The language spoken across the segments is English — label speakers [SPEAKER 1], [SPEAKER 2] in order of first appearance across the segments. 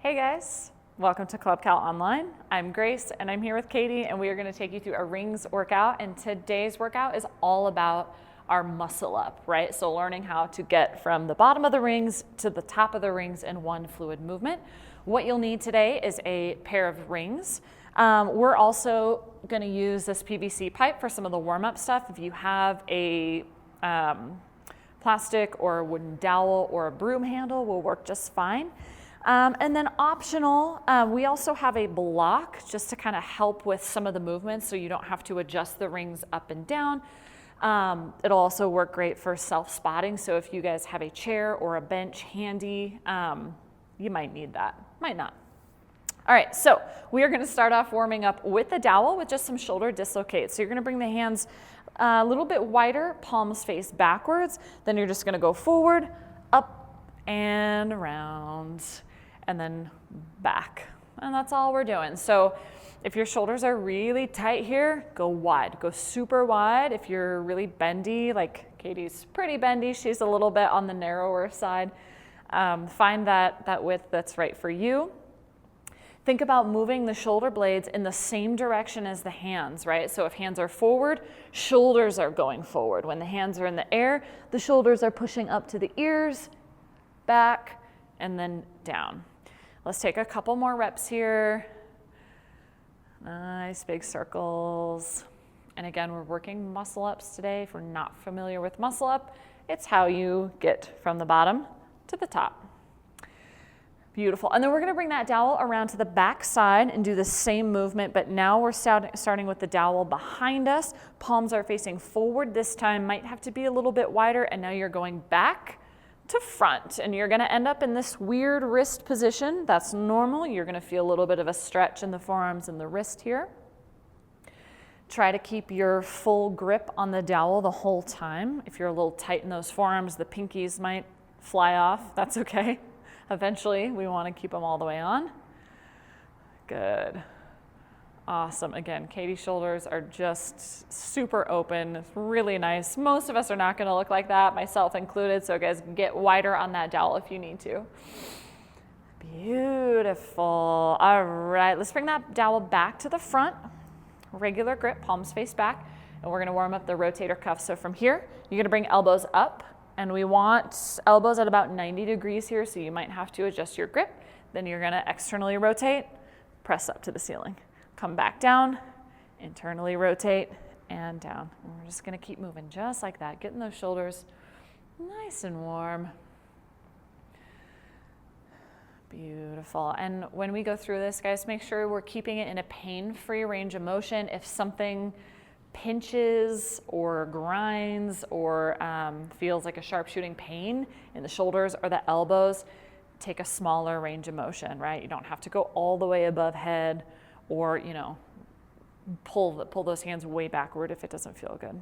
[SPEAKER 1] Hey guys, welcome to Club Cal Online. I'm Grace and I'm here with Katie and we are going to take you through a rings workout, and today's workout is all about our muscle up, right? So learning how to get from the bottom of the rings to the top of the rings in one fluid movement. What you'll need today is a pair of rings. We're also going to use this PVC pipe for some of the warm-up stuff. If you have a plastic or a wooden dowel or a broom handle, will work just fine. And then optional, we also have a block just to kind of help with some of the movements so you don't have to adjust the rings up and down. It'll also work great for self-spotting. So if you guys have a chair or a bench handy, you might need that, might not. All right, so we are gonna start off warming up with the dowel with just some shoulder dislocates. So you're gonna bring the hands a little bit wider, palms face backwards. Then you're just gonna go forward, up and around, and then back. And that's all we're doing. So if your shoulders are really tight here, go wide, go super wide. If you're really bendy, like Katie's pretty bendy, she's a little bit on the narrower side, find that width that's right for you. Think about moving the shoulder blades in the same direction as the hands, right? So if hands are forward, shoulders are going forward. When the hands are in the air, the shoulders are pushing up to the ears, back, and then down. Let's take a couple more reps here. Nice big circles. And again, we're working muscle ups today. If we're not familiar with muscle up, it's how you get from the bottom to the top. Beautiful. And then we're going to bring that dowel around to the back side and do the same movement, but now we're starting with the dowel behind us. Palms are facing forward this time, might have to be a little bit wider, and now you're going back to front, and you're going to end up in this weird wrist position. That's normal. You're going to feel a little bit of a stretch in the forearms and the wrist here. Try to keep your full grip on the dowel the whole time. If you're a little tight in those forearms, the pinkies might fly off. That's okay. Eventually, we want to keep them all the way on. Good. Awesome. Again, Katie's shoulders are just super open. It's really nice. Most of us are not going to look like that, myself included, so guys, get wider on that dowel if you need to. Beautiful. All right, let's bring that dowel back to the front. Regular grip, palms face back, and we're going to warm up the rotator cuff. So from here, you're going to bring elbows up, and we want elbows at about 90 degrees here, so you might have to adjust your grip. Then you're going to externally rotate, press up to the ceiling. Come back down, internally rotate, and down. And we're just gonna keep moving just like that, getting those shoulders nice and warm. Beautiful. And when we go through this, guys, make sure we're keeping it in a pain-free range of motion. If something pinches or grinds or feels like a sharp shooting pain in the shoulders or the elbows, take a smaller range of motion, right? You don't have to go all the way above head, or, you know, pull those hands way backward if it doesn't feel good.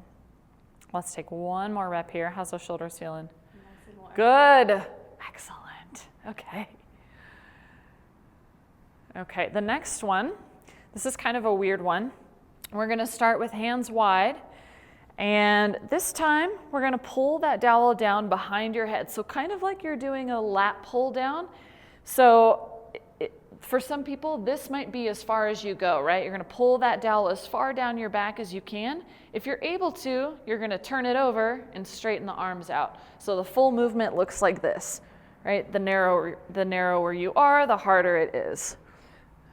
[SPEAKER 1] Let's take one more rep here. How's those shoulders feeling? Good. Excellent. Okay. Okay, the next one, this is kind of a weird one. We're going to start with hands wide, and this time we're going to pull that dowel down behind your head. So kind of like you're doing a lat pull down. So for some people, this might be as far as you go, right? You're going to pull that dowel as far down your back as you can. If you're able to, you're going to turn it over and straighten the arms out. So the full movement looks like this, right? The narrower you are, the harder it is.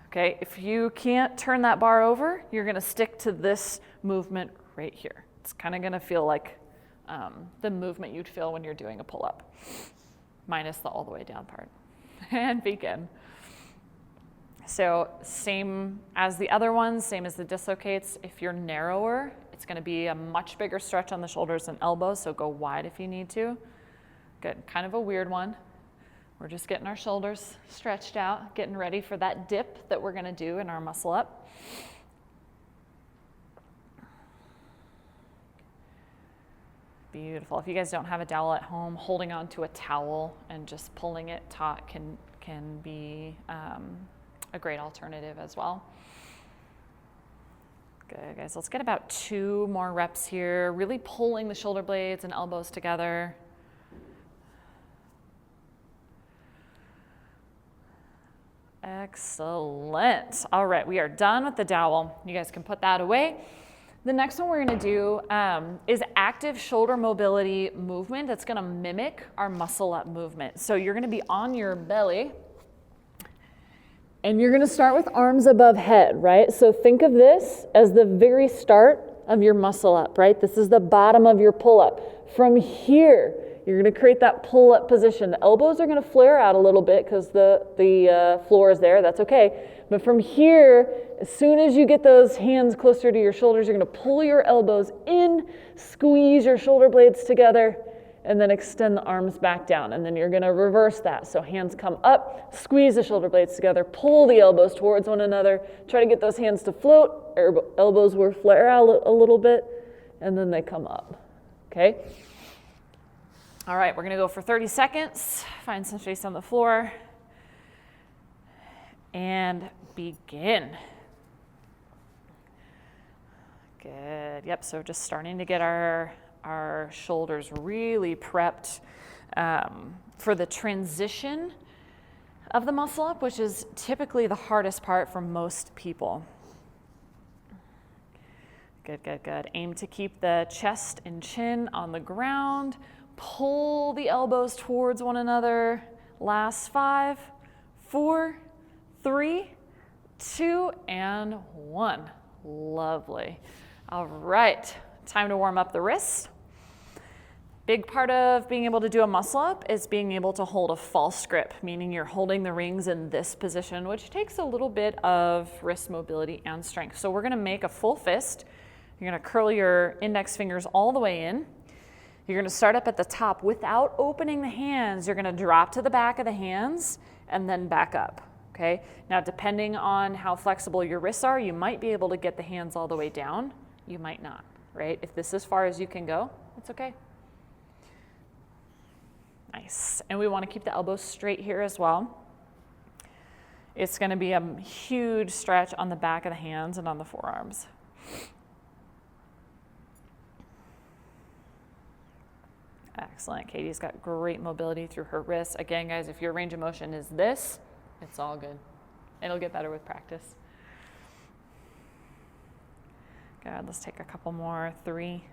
[SPEAKER 1] Okay, if you can't turn that bar over, you're going to stick to this movement right here. It's kind of going to feel like the movement you'd feel when you're doing a pull-up, minus the all the way down part. And begin. So same as the other ones, same as the dislocates. If you're narrower, it's going to be a much bigger stretch on the shoulders and elbows, so go wide if you need to. Good, kind of a weird one. We're just getting our shoulders stretched out, getting ready for that dip that we're going to do in our muscle up. Beautiful. If you guys don't have a dowel at home, holding on to a towel and just pulling it taut can be a great alternative as well. Good, guys. Let's get about 2 more reps here, really pulling the shoulder blades and elbows together. Excellent. All right, we are done with the dowel. You guys can put that away. The next one we're gonna do is active shoulder mobility movement that's gonna mimic our muscle up movement. So you're gonna be on your belly and you're gonna start with arms above head, right? So think of this as the very start of your muscle up, right? This is the bottom of your pull up. From here, you're gonna create that pull up position. The elbows are gonna flare out a little bit because the floor is there, that's okay. But from here, as soon as you get those hands closer to your shoulders, you're gonna pull your elbows in, squeeze your shoulder blades together, and then extend the arms back down. And then you're gonna reverse that. So hands come up, squeeze the shoulder blades together, pull the elbows towards one another, try to get those hands to float, elbows will flare out a little bit, and then they come up, okay? All right, we're gonna go for 30 seconds, find some space on the floor, and begin. Good, yep, so just starting to get our shoulders really prepped for the transition of the muscle up, which is typically the hardest part for most people. Good, good, good. Aim to keep the chest and chin on the ground. Pull the elbows towards one another. Last 5, 4, 3, 2, and 1. Lovely. All right, time to warm up the wrists. Big part of being able to do a muscle up is being able to hold a false grip, meaning you're holding the rings in this position, which takes a little bit of wrist mobility and strength. So we're gonna make a full fist. You're gonna curl your index fingers all the way in. You're gonna start up at the top without opening the hands. You're gonna drop to the back of the hands and then back up, okay? Now, depending on how flexible your wrists are, you might be able to get the hands all the way down. You might not, right? If this is as far as you can go, it's okay. Nice, and we wanna keep the elbows straight here as well. It's gonna be a huge stretch on the back of the hands and on the forearms. Excellent. Katie's got great mobility through her wrists. Again, guys, if your range of motion is this, it's all good. It'll get better with practice. Good. Let's take a couple more. 3,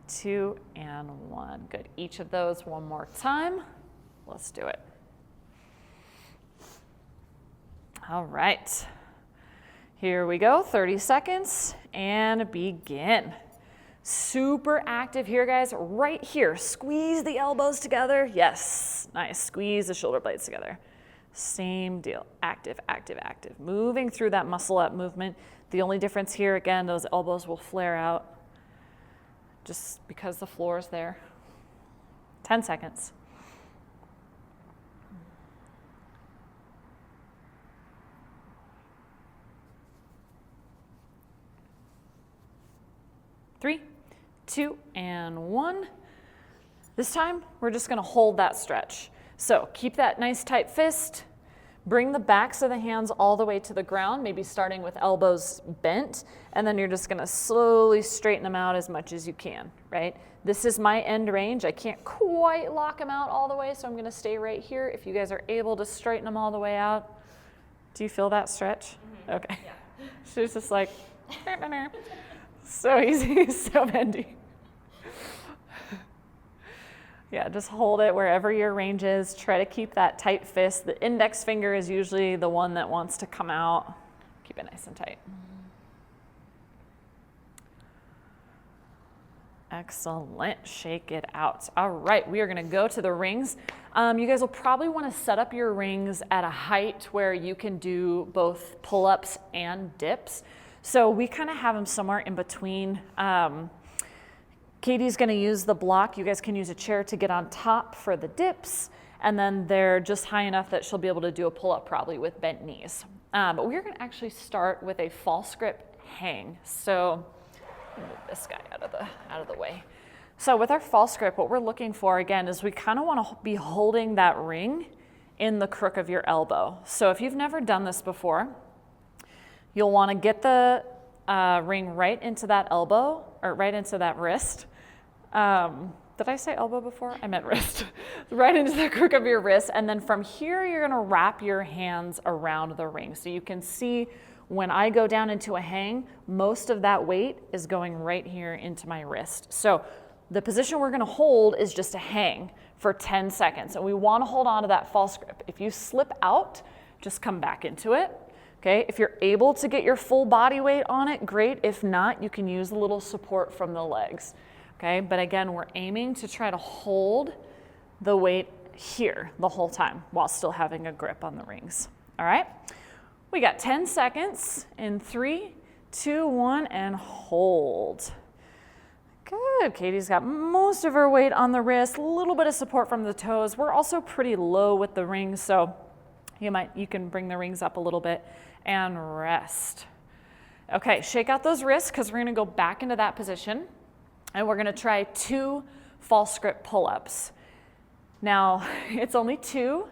[SPEAKER 1] 2, and 1. Good. Each of those one more time. Let's do it. All right. Here we go. 30 seconds and begin. Super active here, guys. Right here, squeeze the elbows together. Yes, nice. Squeeze the shoulder blades together. Same deal. Active, active, active. Moving through that muscle up movement. The only difference here, again, those elbows will flare out just because the floor is there. 10 seconds. Three, 2, and 1. This time, we're just gonna hold that stretch. So keep that nice tight fist. Bring the backs of the hands all the way to the ground, maybe starting with elbows bent, and then you're just gonna slowly straighten them out as much as you can, right? This is my end range. I can't quite lock them out all the way, so I'm gonna stay right here. If you guys are able to straighten them all the way out, do you feel that stretch? Mm-hmm. Okay. Yeah. She's just like, so easy, so bendy. Yeah, just hold it wherever your range is. Try to keep that tight fist. The index finger is usually the one that wants to come out. Keep it nice and tight. Excellent. Shake it out. All right, we are going to go to the rings. You guys will probably want to set up your rings at a height where you can do both pull-ups and dips. So we kind of have them somewhere in between. Katie's going to use the block. You guys can use a chair to get on top for the dips, and then they're just high enough that she'll be able to do a pull-up probably with bent knees. But we're going to actually start with a false grip hang. So move this guy out of the way. So with our false grip, what we're looking for again is we kind of want to be holding that ring in the crook of your elbow. So if you've never done this before, you'll want to get the ring right into that elbow or right into that wrist. did I say elbow before? I meant wrist. Right into the crook of your wrist. And then from here, you're gonna wrap your hands around the ring. So you can see when I go down into a hang, most of that weight is going right here into my wrist. So the position we're gonna hold is just a hang for 10 seconds. And we wanna hold on to that false grip. If you slip out, just come back into it. Okay, if you're able to get your full body weight on it, great. If not, you can use a little support from the legs. Okay, but again, we're aiming to try to hold the weight here the whole time while still having a grip on the rings. All right, we got 10 seconds in 3, 2, 1, and hold. Good, Katie's got most of her weight on the wrist, a little bit of support from the toes. We're also pretty low with the rings, so you can bring the rings up a little bit and rest. Okay, shake out those wrists because we're gonna go back into that position. And we're gonna try 2 false grip pull-ups. Now, it's only 2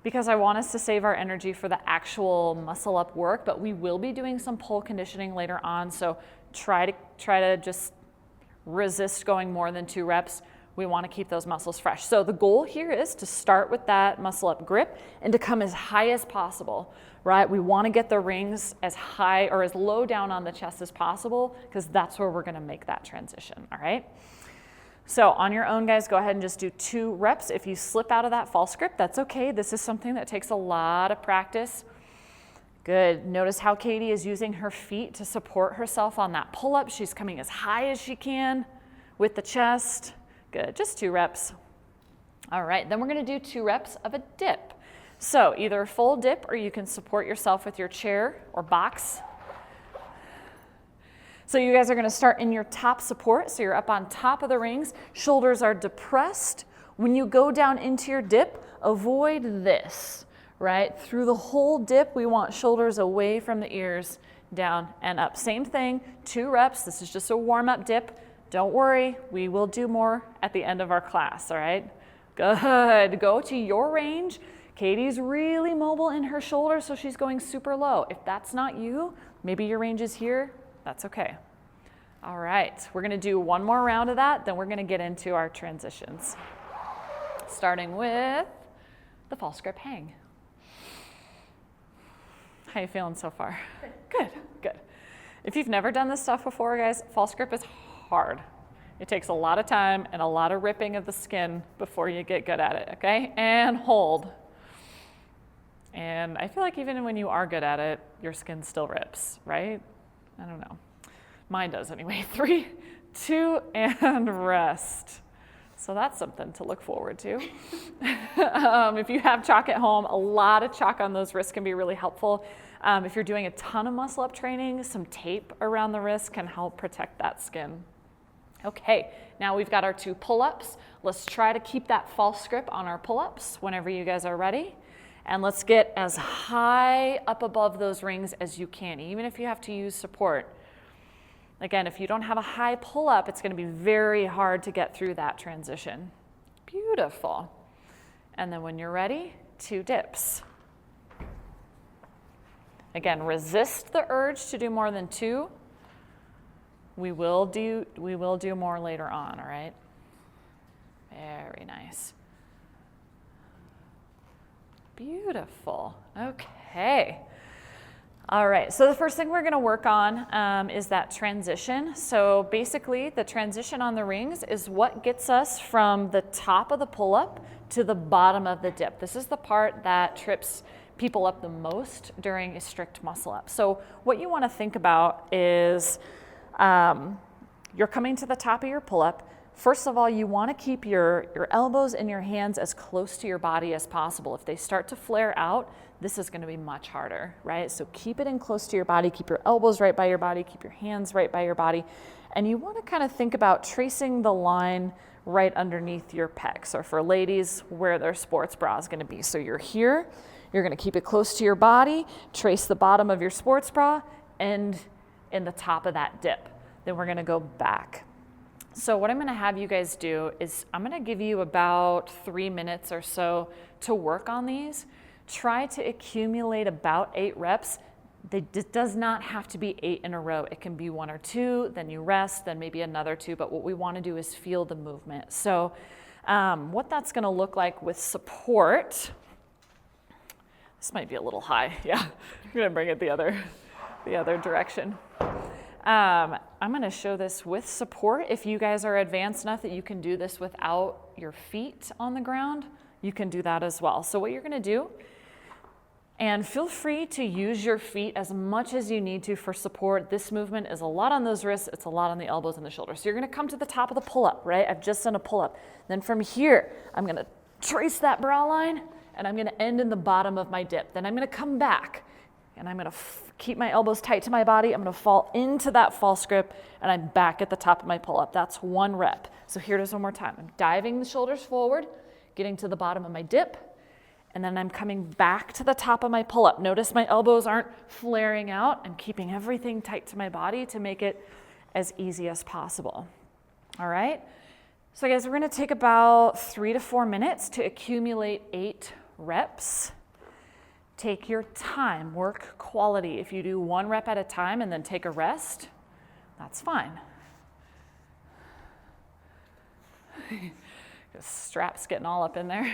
[SPEAKER 1] because I want us to save our energy for the actual muscle up work, but we will be doing some pull conditioning later on, so try to just resist going more than 2 reps. We wanna keep those muscles fresh. So the goal here is to start with that muscle up grip and to come as high as possible, right? We wanna get the rings as high or as low down on the chest as possible because that's where we're gonna make that transition, all right? So on your own, guys, go ahead and just do 2 reps. If you slip out of that false grip, that's okay. This is something that takes a lot of practice. Good. Notice how Katie is using her feet to support herself on that pull-up. She's coming as high as she can with the chest. Good, just 2 reps. All right, then we're gonna do 2 reps of a dip. So either a full dip or you can support yourself with your chair or box. So you guys are gonna start in your top support. So you're up on top of the rings, shoulders are depressed. When you go down into your dip, avoid this, right? Through the whole dip, we want shoulders away from the ears, down and up. Same thing, 2 reps. This is just a warm-up dip. Don't worry, we will do more at the end of our class, all right? Good, go to your range. Katie's really mobile in her shoulders, so she's going super low. If that's not you, maybe your range is here, that's okay. All right, we're gonna do 1 more round of that, then we're gonna get into our transitions. Starting with the false grip hang. How you feeling so far? Good, good. If you've never done this stuff before, guys, false grip is hard. It takes a lot of time and a lot of ripping of the skin before you get good at it, okay? And hold. And I feel like even when you are good at it, your skin still rips, right? I don't know. Mine does anyway. 3, 2, and rest. So that's something to look forward to. If you have chalk at home, a lot of chalk on those wrists can be really helpful. If you're doing a ton of muscle up training, some tape around the wrist can help protect that skin. Okay, now we've got our 2 pull-ups. Let's try to keep that false grip on our pull-ups whenever you guys are ready. And let's get as high up above those rings as you can, even if you have to use support. Again, if you don't have a high pull-up, it's gonna be very hard to get through that transition. Beautiful. And then when you're ready, 2 dips. Again, resist the urge to do more than 2. We will do more later on, all right? Very nice. Beautiful. Okay. All right, so the first thing we're gonna work on is that transition. So basically, the transition on the rings is what gets us from the top of the pull-up to the bottom of the dip. This is the part that trips people up the most during a strict muscle up. So what you wanna think about is you're coming to the top of your pull-up. First of all, you wanna keep your elbows and your hands as close to your body as possible. If they start to flare out, this is gonna be much harder, right? So keep it in close to your body, keep your elbows right by your body, keep your hands right by your body. And you wanna kind of think about tracing the line right underneath your pecs, or for ladies, where their sports bra is gonna be. So you're here, you're gonna keep it close to your body, trace the bottom of your sports bra, and in the top of that dip. Then we're gonna go back. So what I'm gonna have you guys do is I'm gonna give you about 3 minutes or so to work on these. Try to accumulate about 8 reps. It does not have to be 8 in a row. It can be 1 or 2, then you rest, then maybe another 2, but what we want to do is feel the movement. So what that's going to look like with support, this might be a little high. Yeah, I'm going to bring it the other direction. I'm going to show this with support. If you guys are advanced enough that you can do this without your feet on the ground, you can do that as well. So what you're going to do, and feel free to use your feet as much as you need to for support. This movement is a lot on those wrists, it's a lot on the elbows and the shoulders. So you're gonna come to the top of the pull-up, right? I've just done a pull-up. Then from here, I'm gonna trace that brow line, and I'm gonna end in the bottom of my dip. Then I'm gonna come back, and I'm gonna keep my elbows tight to my body. I'm gonna fall into that false grip, and I'm back at the top of my pull-up. That's 1 rep. So here it is one more time. I'm diving the shoulders forward, getting to the bottom of my dip, and then I'm coming back to the top of my pull-up. Notice my elbows aren't flaring out. I'm keeping everything tight to my body to make it as easy as possible. All right? So guys, we're gonna take about 3 to 4 minutes to accumulate 8 reps. Take your time, work quality. If you do 1 rep at a time and then take a rest, that's fine. The strap's getting all up in there.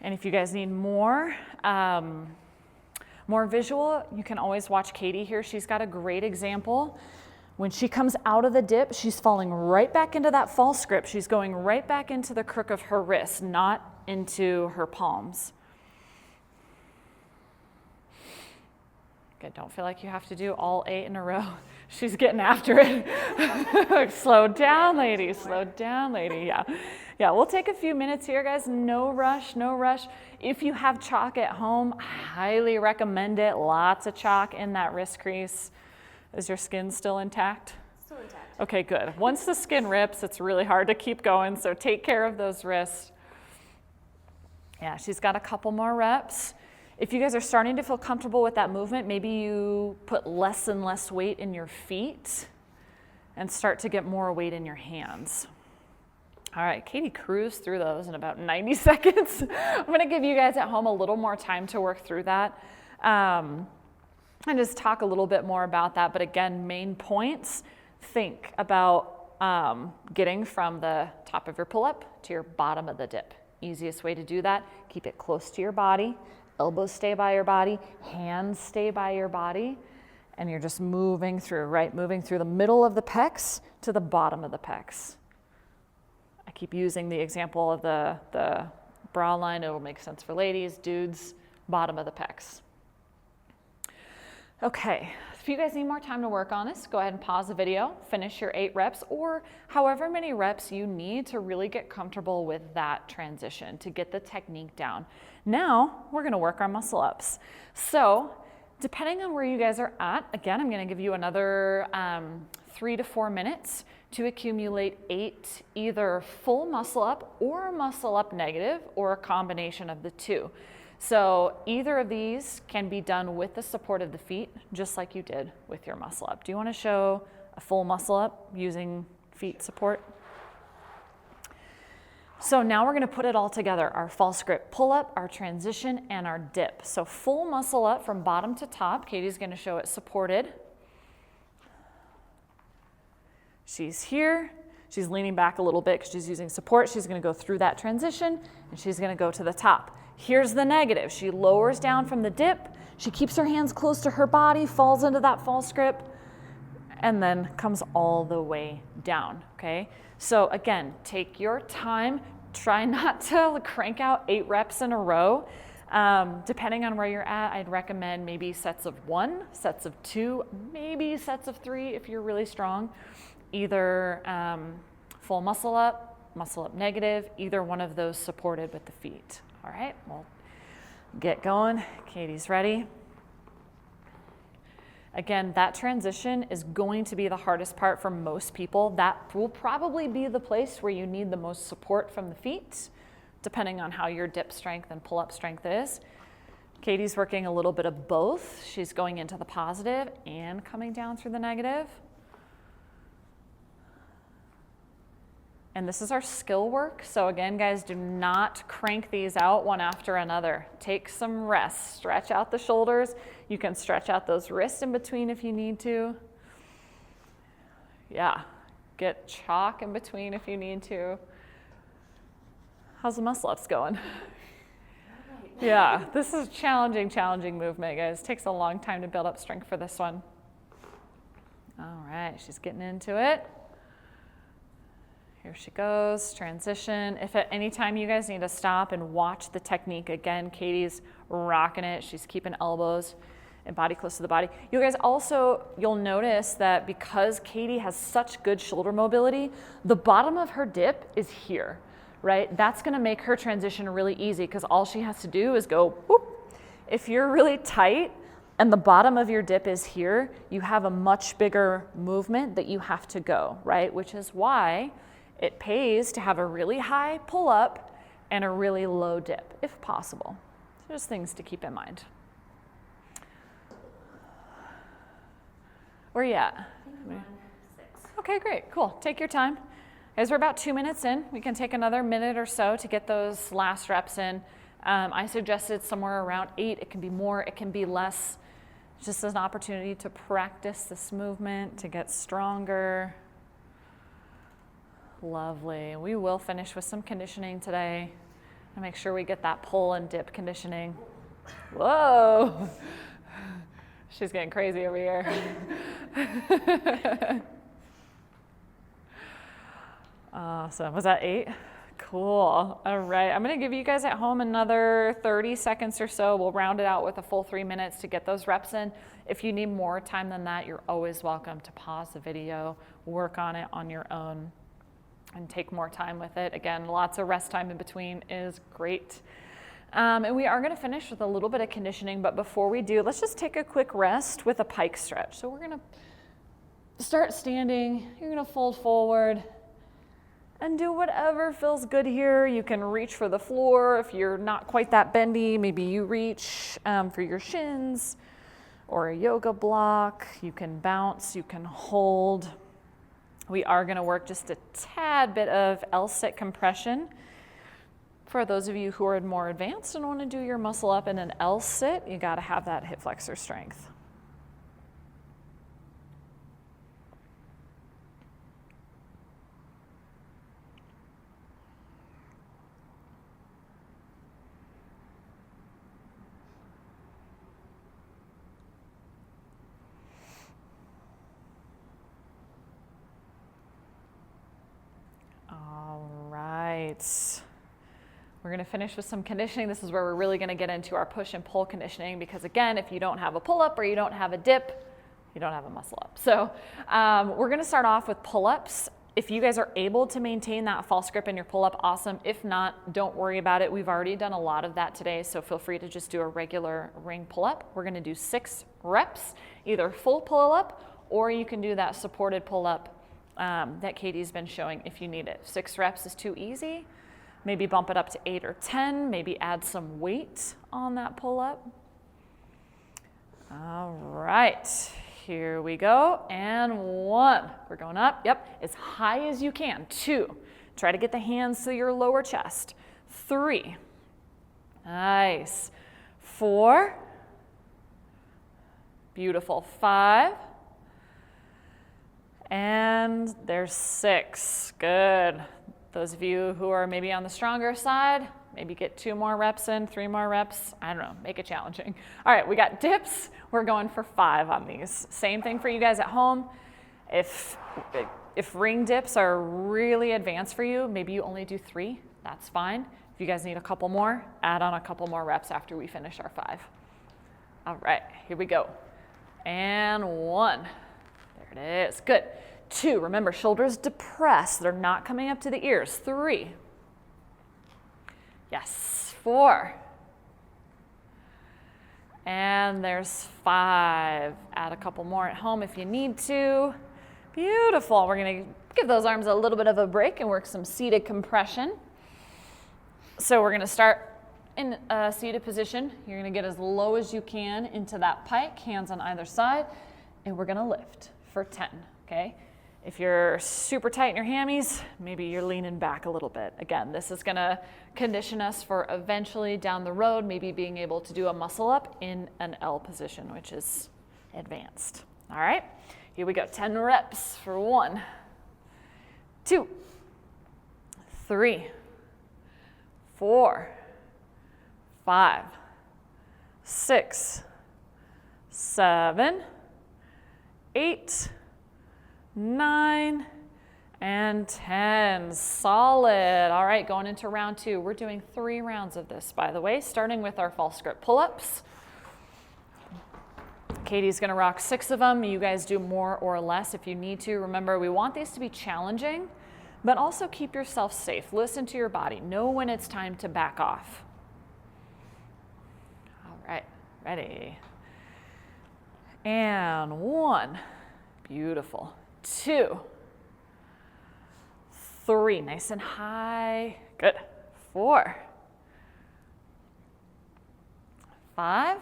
[SPEAKER 1] And if you guys need more visual, you can always watch Katie here. She's got a great example. When she comes out of the dip, she's falling right back into that false grip. She's going right back into the crook of her wrist, not into her palms. Okay, don't feel like you have to do all 8 in a row. She's getting after it. Slow down, lady. Slow down, lady. Yeah. Yeah, we'll take a few minutes here, guys. No rush, no rush. If you have chalk at home, I highly recommend it. Lots of chalk in that wrist crease. Is your skin still intact?
[SPEAKER 2] Still intact.
[SPEAKER 1] Okay, good. Once the skin rips, it's really hard to keep going, so take care of those wrists. Yeah, she's got a couple more reps. If you guys are starting to feel comfortable with that movement, maybe you put less and less weight in your feet and start to get more weight in your hands. All right, Katie cruised through those in about 90 seconds. I'm gonna give you guys at home a little more time to work through that and just talk a little bit more about that. But again, main points, think about getting from the top of your pull-up to your bottom of the dip. Easiest way to do that, keep it close to your body. Elbows stay by your body, hands stay by your body, and you're just moving through, right? Moving through the middle of the pecs to the bottom of the pecs. I keep using the example of the bra line. It will make sense for ladies, dudes, bottom of the pecs. Okay, if you guys need more time to work on this, go ahead and pause the video, finish your 8 reps, or however many reps you need to really get comfortable with that transition, to get the technique down. Now, we're gonna work our muscle ups. So, depending on where you guys are at, again, I'm gonna give you another 3 to 4 minutes to accumulate 8 either full muscle up or muscle up negative, or a combination of the 2. So either of these can be done with the support of the feet, just like you did with your muscle up. Do you want to show a full muscle up using feet support? So now we're going to put it all together, our false grip pull up, our transition, and our dip. So full muscle up from bottom to top. Katie's going to show it supported. She's here. She's leaning back a little bit because she's using support. She's going to go through that transition, and she's going to go to the top. Here's the negative. She lowers down from the dip. She keeps her hands close to her body, falls into that false grip, and then comes all the way down, okay? So again, take your time. Try not to crank out 8 reps in a row. Depending on where you're at, I'd recommend maybe sets of 1, sets of 2, maybe sets of 3 if you're really strong. Either full muscle up negative, either one of those supported with the feet. All right, we'll get going. Katie's ready. Again, that transition is going to be the hardest part for most people. That will probably be the place where you need the most support from the feet, depending on how your dip strength and pull-up strength is. Katie's working a little bit of both. She's going into the positive and coming down through the negative. And this is our skill work. So again, guys, do not crank these out one after another. Take some rest, stretch out the shoulders. You can stretch out those wrists in between if you need to. Yeah, get chalk in between if you need to. How's the muscle ups going? Yeah, this is challenging movement, guys. Takes a long time to build up strength for this one. All right, she's getting into it. Here she goes, transition. If at any time you guys need to stop and watch the technique, again, Katie's rocking it. She's keeping elbows and body close to the body. You guys also, you'll notice that because Katie has such good shoulder mobility, the bottom of her dip is here, right? That's gonna make her transition really easy because all she has to do is go whoop. If you're really tight and the bottom of your dip is here, you have a much bigger movement that you have to go, right? Which is why it pays to have a really high pull up and a really low dip, if possible. So just things to keep in mind. Where are you at?
[SPEAKER 2] 6.
[SPEAKER 1] Okay, great, cool. Take your time. As we're about 2 minutes in, we can take another minute or so to get those last reps in. I suggested somewhere around 8. It can be more, it can be less. Just as an opportunity to practice this movement, to get stronger. Lovely. We will finish with some conditioning today and make sure we get that pull and dip conditioning. Whoa. She's getting crazy over here. Awesome. Was that 8? Cool. All right. I'm going to give you guys at home another 30 seconds or so. We'll round it out with a full 3 minutes to get those reps in. If you need more time than that, you're always welcome to pause the video, work on it on your own, and take more time with it. Again, lots of rest time in between is great. And we are going to finish with a little bit of conditioning, but before we do, let's just take a quick rest with a pike stretch. So we're going to start standing. You're going to fold forward and do whatever feels good here. You can reach for the floor. If you're not quite that bendy, maybe you reach for your shins or a yoga block. You can bounce, you can hold. We are going to work just a tad bit of L-sit compression. For those of you who are more advanced and want to do your muscle up in an L-sit, you got to have that hip flexor strength. All right. We're going to finish with some conditioning. This is where we're really going to get into our push and pull conditioning because, again, if you don't have a pull-up or you don't have a dip, you don't have a muscle up. So we're going to start off with pull-ups. If you guys are able to maintain that false grip in your pull-up, awesome. If not, don't worry about it. We've already done a lot of that today, so feel free to just do a regular ring pull-up. We're going to do 6 reps, either full pull-up or you can do that supported pull-up that Katie's been showing if you need it. 6 reps is too easy. Maybe bump it up to 8 or 10, maybe add some weight on that pull-up. All right, here we go, and 1. We're going up, yep, as high as you can. 2, try to get the hands to your lower chest. 3, nice. 4, beautiful. 5, and there's 6, good. Those of you who are maybe on the stronger side, maybe get 2 more reps in, 3 more reps. I don't know, make it challenging. All right, we got dips. We're going for 5 on these. Same thing for you guys at home. If ring dips are really advanced for you, maybe you only do 3, that's fine. If you guys need a couple more, add on a couple more reps after we finish our 5. All right, here we go. And 1, there it is, good. 2, remember, shoulders depressed. They're not coming up to the ears. 3. Yes, 4. And there's 5. Add a couple more at home if you need to. Beautiful. We're going to give those arms a little bit of a break and work some seated compression. So we're going to start in a seated position. You're going to get as low as you can into that pike, hands on either side, and we're going to lift for 10, okay? If you're super tight in your hammies, maybe you're leaning back a little bit. Again, this is gonna condition us for eventually down the road, maybe being able to do a muscle up in an L position, which is advanced. All right, here we go. 10 reps for 1, 2, 3, 4, 5, 6, 7, 8, 9, and 10. Solid. All right, going into round 2. We're doing 3 rounds of this, by the way, starting with our false grip pull-ups. Katie's gonna rock 6 of them. You guys do more or less if you need to. Remember, we want these to be challenging, but also keep yourself safe. Listen to your body. Know when it's time to back off. All right, ready. And 1. Beautiful. 2, 3, nice and high. Good. 4, 5,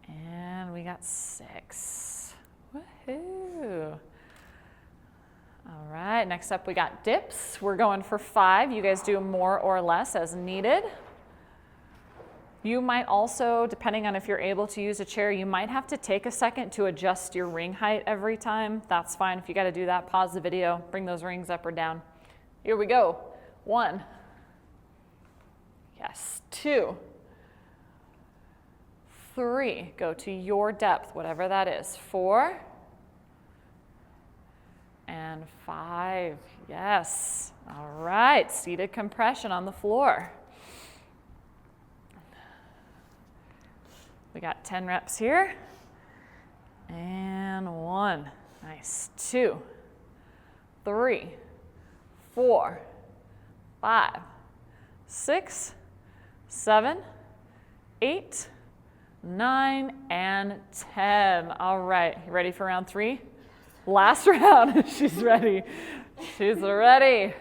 [SPEAKER 1] and we got 6. Woohoo. All right, next up we got dips. We're going for 5. You guys do more or less as needed. You might also, depending on if you're able to use a chair, you might have to take a second to adjust your ring height every time. That's fine. If you got to do that, pause the video, bring those rings up or down. Here we go. 1. Yes. 2. 3. Go to your depth, whatever that is. 4. And 5. Yes. All right. Seated compression on the floor. We got 10 reps here, and 1, nice, 2, 3, 4, 5, 6, 7, 8, 9, and 10. All right, you ready for round 3? Last round. She's ready. She's ready.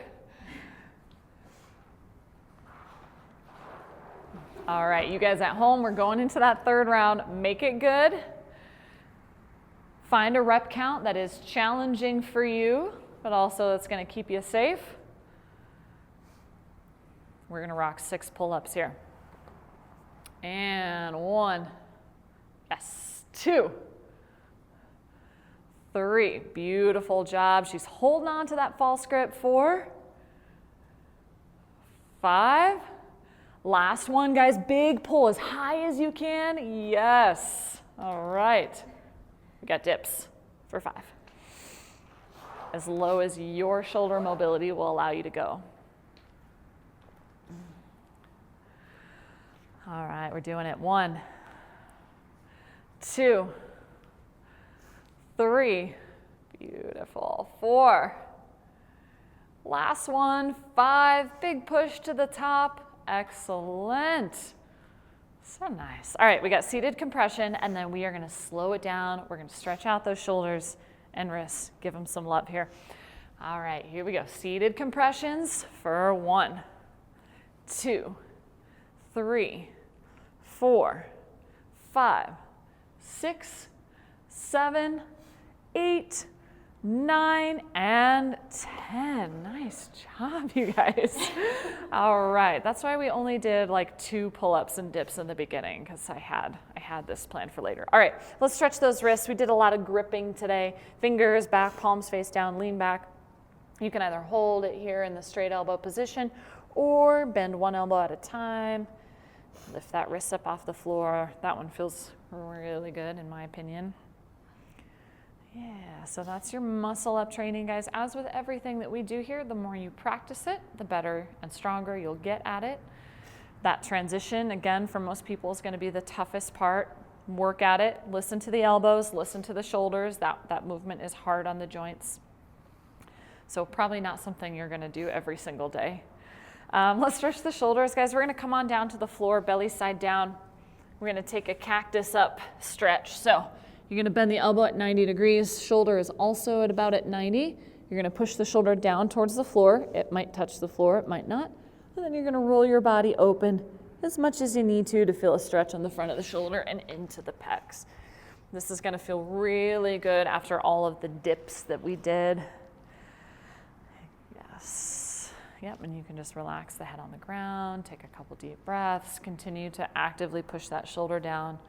[SPEAKER 1] All right, you guys at home, we're going into that 3rd round. Make it good. Find a rep count that is challenging for you, but also that's gonna keep you safe. We're gonna rock 6 pull-ups here. And 1, yes, 2, 3, beautiful job. She's holding on to that false grip. 4, 5, last one, guys, big pull as high as you can. Yes. All right. We got dips for 5. As low as your shoulder mobility will allow you to go. All right, we're doing it. 1, 2, 3. Beautiful. 4. Last one. 5. Big push to the top. Excellent. So nice. All right, we got seated compression, and then we are gonna slow it down. We're gonna stretch out those shoulders and wrists. Give them some love here. All right, here we go. Seated compressions for 1, 2, 3, 4, 5, 6, 7, 8, 9, and 10. Nice job, you guys. All right, that's why we only did like 2 pull-ups and dips in the beginning, because I had this planned for later. All right, let's stretch those wrists. We did a lot of gripping today. Fingers back, palms face down, lean back. You can either hold it here in the straight elbow position or bend one elbow at a time. Lift that wrist up off the floor. That one feels really good in my opinion. Yeah, so that's your muscle up training, guys. As with everything that we do here, the more you practice it, the better and stronger you'll get at it. That transition, again, for most people is going to be the toughest part. Work at it. Listen to the elbows, listen to the shoulders. That movement is hard on the joints. So probably not something you're going to do every single day. Let's stretch the shoulders, guys. We're going to come on down to the floor, belly side down. We're going to take a cactus up stretch. So you're going to bend the elbow at 90 degrees. Shoulder is also at about at 90. You're going to push the shoulder down towards the floor. It might touch the floor, it might not. And then you're going to roll your body open as much as you need to feel a stretch on the front of the shoulder and into the pecs. This is gonna feel really good after all of the dips that we did. Yes. Yep, and you can just relax the head on the ground, take a couple deep breaths, continue to actively push that shoulder down.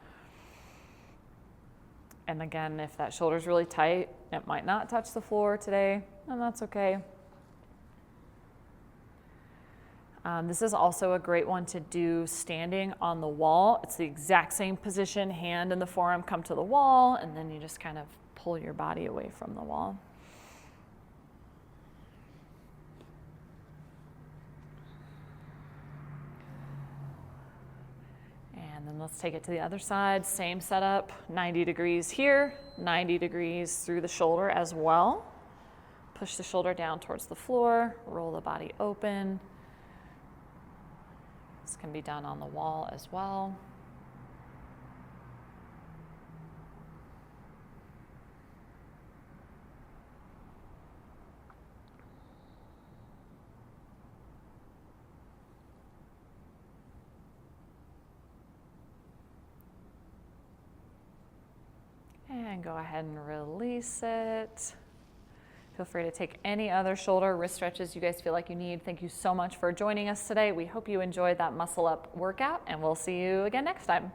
[SPEAKER 1] And again, if that shoulder's really tight, it might not touch the floor today, and that's okay. This is also a great one to do standing on the wall. It's the exact same position, hand and the forearm come to the wall, and then you just kind of pull your body away from the wall. And then let's take it to the other side. Same setup, 90 degrees here, 90 degrees through the shoulder as well. Push the shoulder down towards the floor, roll the body open. This can be done on the wall as well. And go ahead and release it. Feel free to take any other shoulder wrist stretches you guys feel like you need. Thank you so much for joining us today. We hope you enjoyed that Muscle Up workout, and we'll see you again next time.